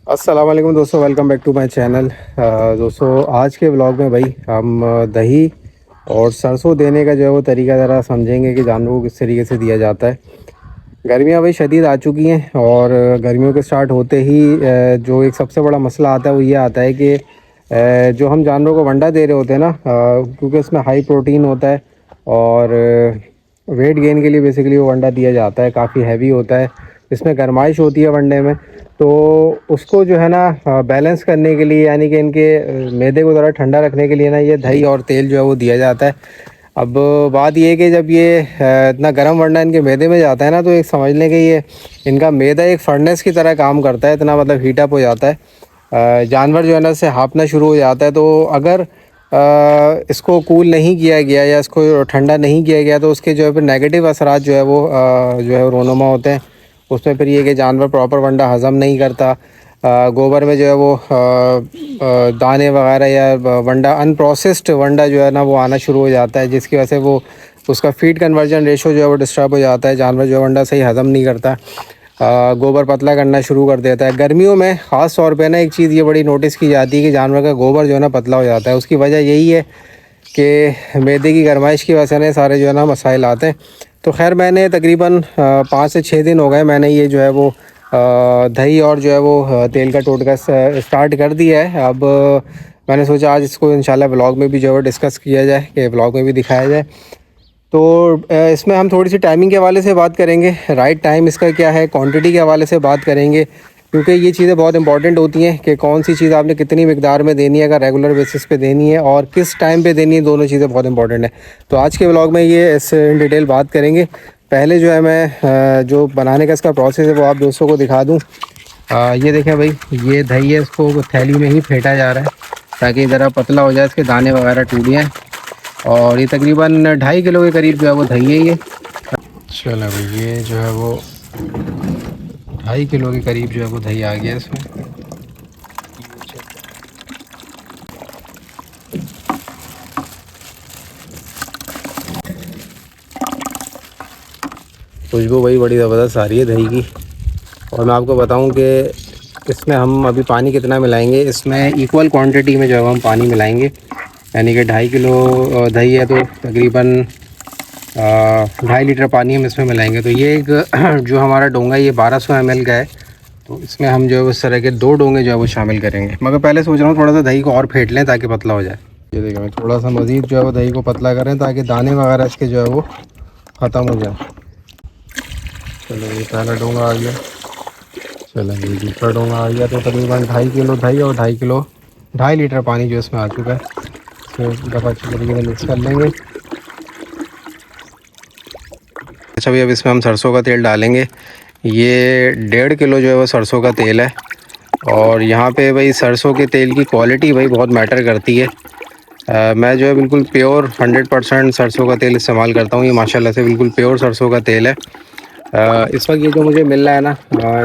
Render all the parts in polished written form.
अस्सलाम वालेकुम दोस्तों, welcome back to my channel. दोस्तों आज के व्लॉग में भाई हम दही और सरसों देने का जो है वो तरीका ज़रा समझेंगे कि जानवरों को किस तरीके से दिया जाता है। गर्मियाँ भाई शदीद आ चुकी हैं और गर्मियों के स्टार्ट होते ही जो एक सबसे बड़ा मसला आता है वो ये आता है कि जो हम जानवरों को वंडा दे रहे होते हैं ना, क्योंकि उसमें हाई प्रोटीन होता है और वेट गेन के लिए बेसिकली वो वंडा दिया जाता है। काफ़ी हैवी होता है, इसमें गर्माइश होती है वनडे में। तो उसको जो है ना बैलेंस करने के लिए, यानी कि इनके मैदे को ज़रा ठंडा रखने के लिए ना, ये दही और तेल जो है वो दिया जाता है। अब बात ये है कि जब ये इतना गर्म वंडा इनके मैदे में जाता है ना, तो एक समझ लें कि ये इनका मैदा एक फर्नेस की तरह काम करता है। इतना मतलब हीटअप हो जाता है, जानवर जो है ना इससे हाँफना शुरू हो जाता है। तो अगर इसको कूल नहीं किया गया या इसको ठंडा नहीं किया गया तो उसके जो है फिर नेगेटिव असरात जो है वो जो है रोनुमा होते हैं। उसमें फिर ये कि जानवर प्रॉपर वंडा हज़म नहीं करता। गोबर में जो है वो दाने वगैरह या वंडा अनप्रोसेस्ड वंडा जो है ना वो आना शुरू हो जाता है, जिसकी वजह से वो उसका फीड कन्वर्जन रेशो जो है वो डिस्टर्ब हो जाता है। जानवर जो है वंडा सही हज़म नहीं करता, गोबर पतला करना शुरू कर देता है। गर्मियों में ख़ास तौर पे ना एक चीज़ ये बड़ी नोटिस की जाती है कि जानवर का गोबर जो है ना पतला हो जाता है। उसकी वजह यही है कि मैदे की गर्माइश की वजह से ना सारे जो है ना मसाइल आते हैं। तो खैर मैंने तकरीबन 5 से 6 दिन हो गए, मैंने ये जो है वो दही और जो है वो तेल का टोटका स्टार्ट कर दिया है। अब मैंने सोचा आज इसको इंशाल्लाह व्लॉग में भी जो है डिस्कस किया जाए, कि व्लॉग में भी दिखाया जाए। तो इसमें हम थोड़ी सी टाइमिंग के हवाले से बात करेंगे, राइट टाइम इसका क्या है, क्वांटिटी के हवाले से बात करेंगे, क्योंकि ये चीज़ें बहुत इंपॉर्टेंट होती हैं कि कौन सी चीज़ आपने कितनी मिकदार में देनी है, अगर रेगुलर बेसिस पे देनी है और किस टाइम पे देनी है। दोनों चीज़ें बहुत इंपॉर्टेंट है। तो आज के व्लॉग में ये इस इन डिटेल बात करेंगे। पहले जो है मैं जो बनाने का इसका प्रोसेस है वो आप दोस्तों को दिखा दूँ। ये देखें भाई, ये दही है, इसको थैली में ही फेंटा जा रहा है ताकि ज़रा पतला हो जाए, इसके दाने वगैरह टूट जाएँ। और ये तकरीबन 2.5 किलो के करीब जो है वो दही है ये। चलो भाई, ये जो है वो 2.5 किलो के करीब जो है वो दही आ गया इसमें। खुशबू भाई बड़ी ज़बरदस्त आ रही है दही की। और मैं आपको बताऊं कि इसमें हम अभी पानी कितना मिलाएंगे, इसमें इक्वल क्वांटिटी में जो है हम पानी मिलाएंगे। यानी कि 2.5 किलो दही है तो तकरीबन 2.5 लीटर पानी हम इसमें मिलाएंगे। तो ये एक जो हमारा डोंगा ये 1200 ml का है, तो इसमें हम जो है उस तरह के 2 डोंगे जो है वो शामिल करेंगे। मगर पहले सोच रहा हूँ थोड़ा सा दही को और फेंट लें ताकि पतला हो जाए। ये देखिए, मैं थोड़ा सा मज़ीद जो है वो दही को पतला करें ताकि दाने वगैरह इसके जो है वो ख़त्म हो जाए। चलो ये पहला डोंगा आ गया। चलो ये दूसरा डोंगा आ गया। तो तकरीबन 2.5 किलो दही और 2.5 किलो 2.5 लीटर पानी जो इसमें आ चुका है, इसको एक दफ़ा अच्छी तरीके से मिक्स कर लेंगे। अच्छा भाई, अब इसमें हम सरसों का तेल डालेंगे। ये 1.5 किलो जो है वो सरसों का तेल है। और यहाँ पे भाई सरसों के तेल की क्वालिटी भाई बहुत मैटर करती है। मैं जो है बिल्कुल प्योर 100% सरसों का तेल इस्तेमाल करता हूँ। ये माशाल्लाह से बिल्कुल प्योर सरसों का तेल है। इस वक्त ये जो मुझे मिल रहा है ना,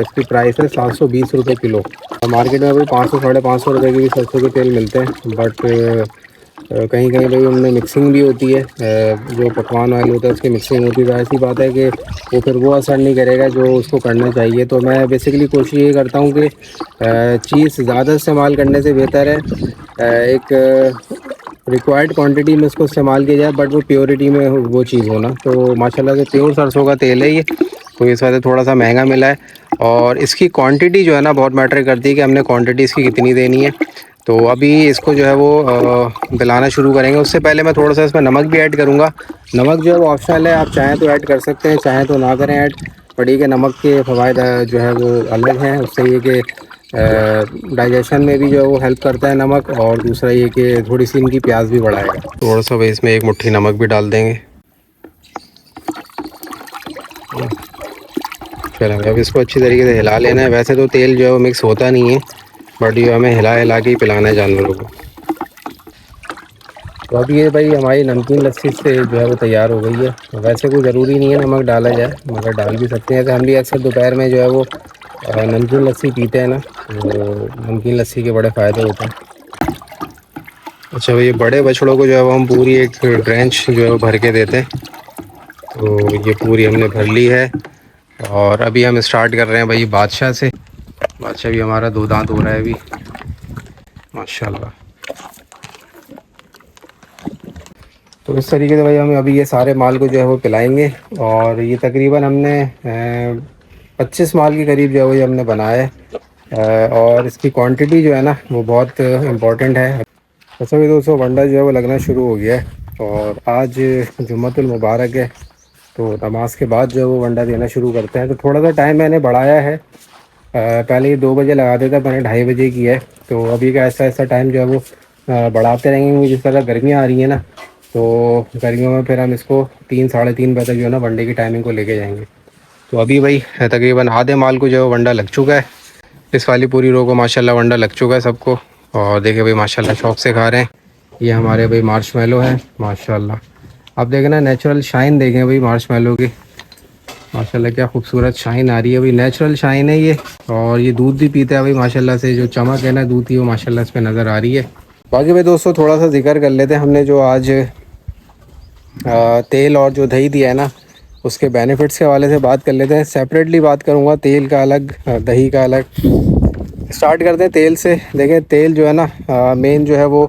इसकी प्राइस है 720 रुपये किलो। मार्केट में भाई 500 550 रुपये के भी सरसों के तेल मिलते हैं, बट कहीं कहीं भाई उनमें मिक्सिंग भी होती है। जो पकवान ऑयल होता है उसकी मिक्सिंग होती है, तो ऐसी बात है कि वो फिर वो असर नहीं करेगा जो उसको करना चाहिए। तो मैं बेसिकली कोशिश ये करता हूँ कि चीज़ ज़्यादा इस्तेमाल करने से बेहतर है एक रिक्वायर्ड क्वांटिटी में उसको इस्तेमाल किया जाए, बट वो प्योरिटी में वो चीज़ होना। तो माशाल्लाह से प्योर सरसों का तेल है ये, तो इस वजह से थोड़ा सा महंगा मिला है। और इसकी क्वांटिटी जो है ना बहुत मैटर करती है कि हमने क्वांटिटी इसकी कितनी देनी है। तो अभी इसको जो है वो गलाना शुरू करेंगे। उससे पहले मैं थोड़ा सा इसमें नमक भी ऐड करूँगा। नमक जो है वो ऑप्शनल है, आप चाहें तो ऐड कर सकते हैं, चाहें तो ना करें ऐड। बट ये कि नमक के फ़वाइद जो है वो अलग हैं। उससे ये कि डाइजेशन में भी जो है वो हेल्प करता है नमक, और दूसरा ये कि थोड़ी सी इनकी प्यास भी बढ़ाएगा। थोड़ा सा भाई इसमें एक मुट्ठी नमक भी डाल देंगे। चलेंगे, अब इसको अच्छी तरीके से हिला लेना है। वैसे तो तेल जो है वो मिक्स होता नहीं है, बट ये हमें हिला हिला के ही पिलाना है जानवरों को। तो अब ये भाई हमारी नमकीन लस्सी से जो है वो तैयार हो गई है। वैसे कोई ज़रूरी नहीं है नमक डाला जाए, मगर डाल भी सकते हैं। तो हम भी अक्सर दोपहर में जो है वो नमकीन लस्सी पीते हैं ना, तो नमकीन लस्सी के बड़े फ़ायदे होते हैं। अच्छा भाई, ये बड़े बछड़ों को जो है वो हम पूरी एक ड्रेंच जो है वो भर के देते हैं। तो ये पूरी हमने भर ली है और अभी हम स्टार्ट कर रहे हैं भाई बादशाह से। बादशाह भी हमारा 2 दांत हो रहा है अभी, माशाल्लाह। तो इस तरीके से भाई हम अभी ये सारे माल को जो है वो पिलाएंगे। और ये तकरीबन हमने 25 माल के करीब जो है वो ये हमने बनाया है। और इसकी क्वांटिटी जो है ना वो बहुत इम्पोर्टेंट है। वैसे भी दोस्तों वंडा जो है वो लगना शुरू हो गया है और आज जुम्मतुल मुबारक है, तो नमाज के बाद जो है वो वंडा देना शुरू करते हैं। तो थोड़ा सा टाइम मैंने बढ़ाया है, पहले ये 2 बजे लगा देता, मैंने 2:30 बजे किया है। तो अभी का ऐसा ऐसा टाइम जो है वो बढ़ाते रहेंगे, क्योंकि जिस तरह गर्मियाँ आ रही हैं ना, तो गर्मियों में फिर हम इसको 3 साढ़े 3 बजे तक जो है ना वनडे की टाइमिंग को लेके जाएंगे। तो अभी भाई तकरीबन आधे माल को जो है वंडा लग चुका है। इस वाली पूरी रो को माशाल्लाह वंडा लग चुका है सबको। और देखिए भाई माशाल्लाह शौक से खा रहे हैं। ये हमारे भाई मार्शमेलो है माशाल्लाह। आप देखें ना, नेचुरल शाइन देखें भाई मार्शमेलो की, माशाल्लाह क्या खूबसूरत शाइन आ रही है भाई, नेचुरल शाइन है ये। और ये दूध भी पीता है भाई माशाल्लाह से, जो चमक है ना दूध की वो माशाल्लाह इस पर नज़र आ रही है। बाकी भाई दोस्तों थोड़ा सा जिक्र कर लेते हैं, हमने जो आज तेल और जो दही दिया है ना उसके बेनिफिट्स के हवाले से बात कर लेते हैं। सेपरेटली बात करूँगा, तेल का अलग दही का अलग। स्टार्ट करते हैं तेल से। देखें तेल जो है ना मेन जो है वो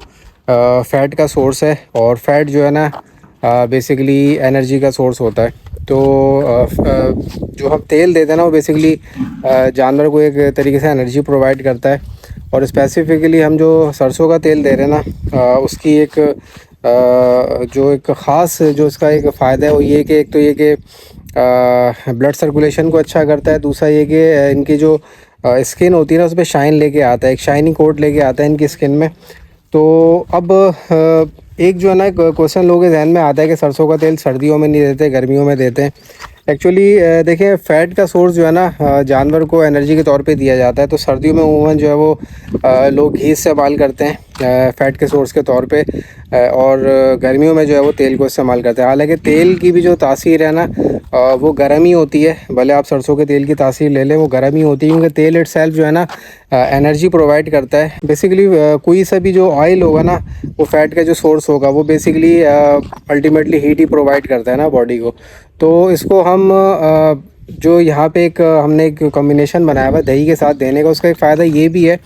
फ़ैट का सोर्स है, और फैट जो है ना बेसिकली एनर्जी का सोर्स होता है। तो जो हम तेल देते हैं ना वो बेसिकली जानवर को एक तरीके से एनर्जी प्रोवाइड करता है। और स्पेसिफ़िकली हम जो सरसों का तेल दे रहे हैं ना उसकी एक जो एक ख़ास जो इसका एक फ़ायदा है वो ये कि एक तो ये कि ब्लड सर्कुलेशन को अच्छा करता है। दूसरा ये कि इनकी जो स्किन होती है ना उस पर शाइन लेके आता है, एक शाइनी कोट लेके आता है इनकी स्किन में। तो अब एक जो है ना क्वेश्चन लोगों के जहन में आता है कि सरसों का तेल सर्दियों में नहीं देते, गर्मियों में देते हैं। एक्चुअली देखिए फ़ैट का सोर्स जो है ना जानवर को एनर्जी के तौर पे दिया जाता है। तो सर्दियों में उमूमन जो है वो लोग घी इस्तेमाल करते हैं फ़ैट के सोर्स के तौर पे, और गर्मियों में जो है वो तेल को इस्तेमाल करते हैं। हालांकि तेल की भी जो तासीर है ना वो गर्म ही होती है, भले आप सरसों के तेल की तासीर ले लें वो गर्म ही होती है, क्योंकि तेल इटसेल्फ जो है ना एनर्जी प्रोवाइड करता है। बेसिकली कोई सा भी जो ऑयल होगा ना वो फ़ैट का जो सोर्स होगा वो बेसिकली अल्टीमेटली हीट ही प्रोवाइड करता है ना बॉडी को। तो इसको हम जो यहाँ पे एक हमने एक कॉम्बिनेशन बनाया हुआ है दही के साथ देने का, उसका एक फ़ायदा ये भी है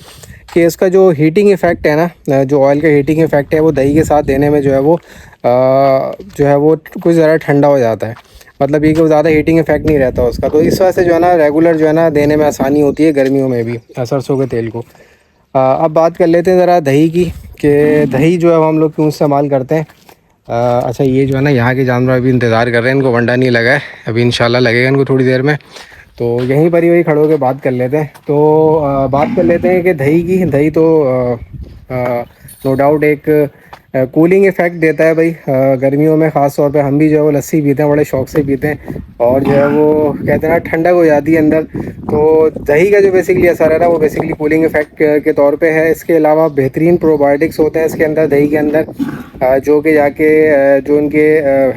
कि इसका जो हीटिंग इफ़ेक्ट है ना, जो ऑयल का हीटिंग इफ़ेक्ट है वो दही के साथ देने में जो है वो कुछ ज़रा ठंडा हो जाता है। मतलब ये कि ज़्यादा हीटिंग इफ़ेक्ट नहीं रहता उसका। तो इस वजह से जो है ना रेगुलर जो है ना देने में आसानी होती है गर्मियों में भी सरसों के तेल को। अब बात कर लेते हैं ज़रा दही की, कि दही जो है हम लोग क्यों इस्तेमाल करते हैं। अच्छा ये जो है ना यहाँ के जानवर अभी इंतज़ार कर रहे हैं, इनको वंडा नहीं लगा है, अभी इंशाल्लाह लगेगा इनको थोड़ी देर में। तो यहीं पर ही वही खड़े होकर बात कर लेते हैं। तो बात कर लेते हैं कि दही की। दही तो नो डाउट एक कूलिंग इफ़ेक्ट देता है भाई गर्मियों में। ख़ास तौर पे हम भी जो है वो लस्सी पीते हैं, बड़े शौक़ से पीते हैं, और जो है वो कहते हैं ना ठंडक हो जाती है अंदर। तो दही का जो बेसिकली असर है ना वो बेसिकली कूलिंग इफ़ेक्ट के तौर पे है। इसके अलावा बेहतरीन प्रोबायोटिक्स होते हैं इसके अंदर, दही के अंदर, जो कि जाके जो उनके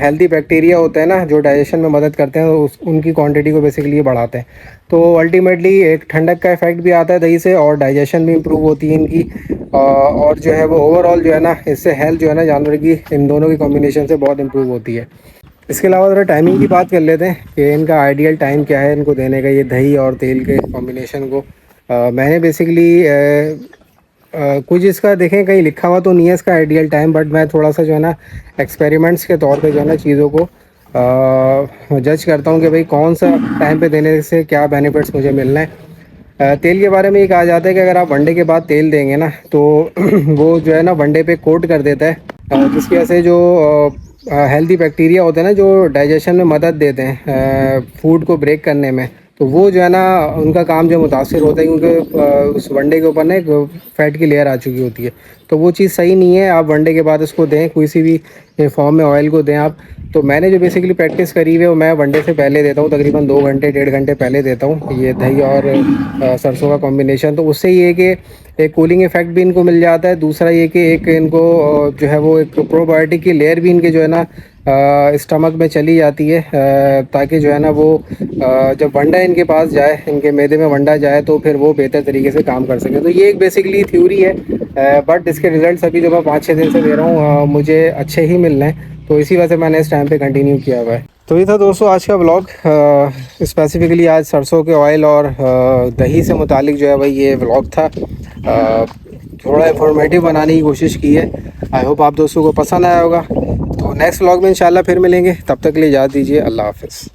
हेल्दी बैक्टीरिया होते हैं ना जो डाइजेशन में मदद करते हैं उनकी क्वांटिटी को बेसिकली बढ़ाते हैं। तो अल्टीमेटली एक ठंडक का इफ़ेक्ट भी आता है दही से, और डाइजेशन भी इम्प्रूव होती है इनकी, और जो है वो ओवरऑल जो है ना इससे हेल्थ जो है ना जानवर की इन दोनों की कॉम्बिनेशन से बहुत इम्प्रूव होती है। इसके अलावा ज़रा टाइमिंग की बात कर लेते हैं कि इनका आइडियल टाइम क्या है इनको देने का, ये दही और तेल के कॉम्बिनेशन को। मैंने बेसिकली कुछ इसका देखें कहीं लिखा हुआ तो नहीं है इसका आइडियल टाइम, बट मैं थोड़ा सा जो है ना एक्सपेरिमेंट्स के तौर पे जो है ना चीज़ों को जज करता हूँ कि भाई कौन सा टाइम पे देने से क्या बेनिफिट्स मुझे मिलना है। तेल के बारे में ये कहा जाता है कि अगर आप वनडे के बाद तेल देंगे ना तो वो जो है ना वनडे पे कोट कर देता है, जिसकी वजह से जो हेल्दी बैक्टीरिया होते हैं ना जो डाइजेशन में मदद देते हैं फूड को ब्रेक करने में, तो वो जो है ना उनका काम जो मुतासिर होता है, क्योंकि उस वनडे के ऊपर ना एक फ़ैट की लेयर आ चुकी होती है। तो वो चीज़ सही नहीं है। आप वनडे के बाद इसको दें, कोई सी भी फॉर्म में ऑयल को दें आप। तो मैंने जो बेसिकली प्रैक्टिस करी हुई है वो मैं वनडे से पहले देता हूँ, तकरीबन 2 घंटे 1.5 घंटे पहले देता हूँ ये दही और सरसों का कॉम्बिनेशन। तो उससे ये कि एक कूलिंग इफ़ेक्ट भी इनको मिल जाता है, दूसरा ये कि एक इनको जो है वो एक प्रोबायोटिक की लेयर भी इनके जो है ना स्टमक में चली जाती है, ताकि जो है ना वो जब वंडा इनके पास जाए, इनके मैदे में वंडा जाए, तो फिर वो बेहतर तरीके से काम कर सके। तो ये एक बेसिकली थ्योरी है, बट इसके रिज़ल्ट्स अभी जो मैं 5-6 दिन से दे रहा हूँ मुझे अच्छे ही मिल रहे हैं। तो इसी वजह से मैंने इस टाइम पे कंटिन्यू किया हुआ है। तो ये था दोस्तों आज का ब्लॉग। स्पेसिफिकली आज सरसों के ऑयल और दही से मुतालिक जो है भाई ये ब्लॉग था। थोड़ा इंफॉर्मेटिव बनाने की कोशिश की है। आई होप आप दोस्तों को पसंद आया होगा। तो नेक्स्ट ब्लॉग में इंशाल्लाह फिर मिलेंगे, तब तक के लिए इजाज़त दीजिए। अल्लाह हाफ़िज़।